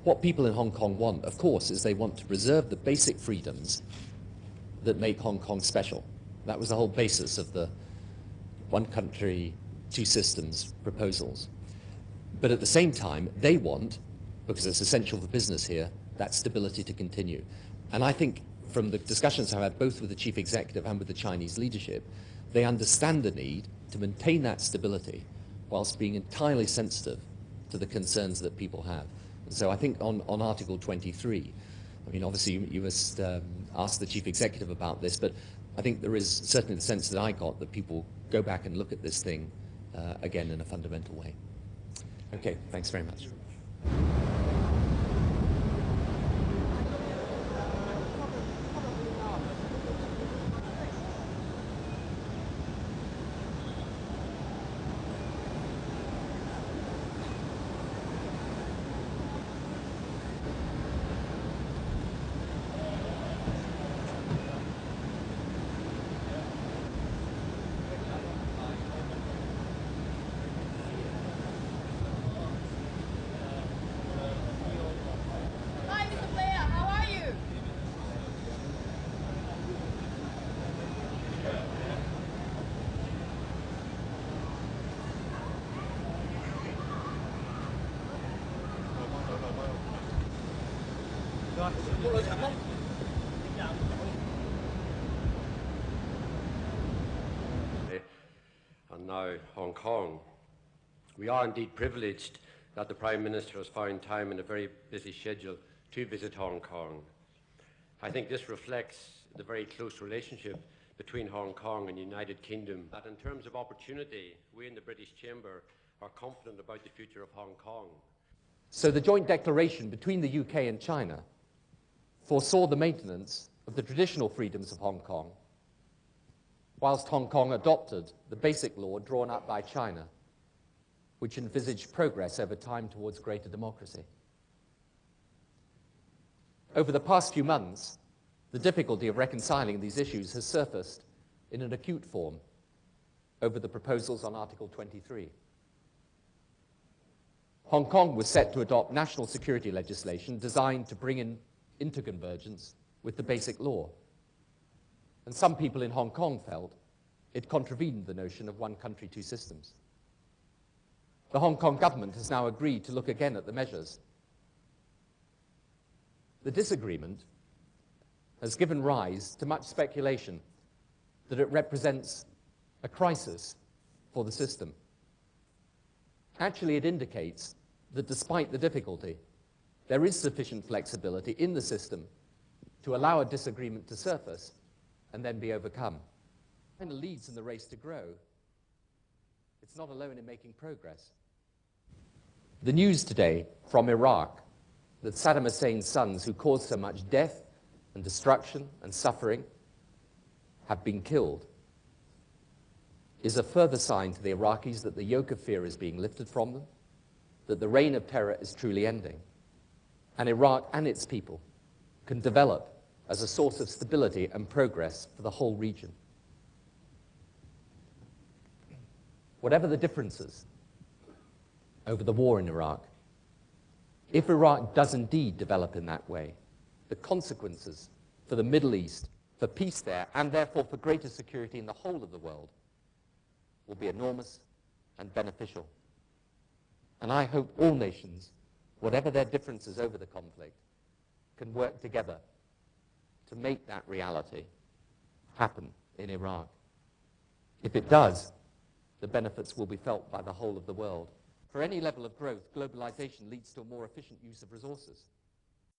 What people in Hong Kong want, of course, is they want to preserve the basic freedoms that make Hong Kong special. That was the whole basis of the one country, two systems proposals. But at the same time, they want, because it's essential for business here, that stability to continue. And I think from the discussions I've had both with the chief executive and with the Chinese leadership, they understand the need to maintain that stability whilst being entirely sensitive to the concerns that people have. And so I think on Article 23, I mean, obviously you must ask the chief executive about this, but I think there is certainly the sense that I got that people go back and look at this thing again in a fundamental way. Okay, thanks very much. Hi, Mr. Blair, how are you? And now Hong Kong. We are indeed privileged that the Prime Minister has found time in a very busy schedule to visit Hong Kong. I think this reflects the very close relationship between Hong Kong and the United Kingdom, that in terms of opportunity, we in the British Chamber are confident about the future of Hong Kong. So the joint declaration between the UK and China foresaw the maintenance of the traditional freedoms of Hong Kong, whilst Hong Kong adopted the basic law drawn up by China, which envisaged progress over time towards greater democracy. Over the past few months, the difficulty of reconciling these issues has surfaced in an acute form over the proposals on Article 23. Hong Kong was set to adopt national security legislation designed to bring in interconvergence with the basic law. And some people in Hong Kong felt it contravened the notion of one country, two systems. The Hong Kong government has now agreed to look again at the measures. The disagreement has given rise to much speculation that it represents a crisis for the system. Actually, it indicates that despite the difficulty, there is sufficient flexibility in the system to allow a disagreement to surface and then be overcome. China leads in the race to grow. It's not alone in making progress. The news today from Iraq that Saddam Hussein's sons, who caused so much death and destruction and suffering, have been killed, is a further sign to the Iraqis that the yoke of fear is being lifted from them, that the reign of terror is truly ending, and Iraq and its people can develop as a source of stability and progress for the whole region. Whatever the differences over the war in Iraq, if Iraq does indeed develop in that way, the consequences for the Middle East, for peace there, and therefore for greater security in the whole of the world, will be enormous and beneficial. And I hope all nations, whatever their differences over the conflict, can work together to make that reality happen in Iraq. If it does, the benefits will be felt by the whole of the world. For any level of growth, globalization leads to a more efficient use of resources.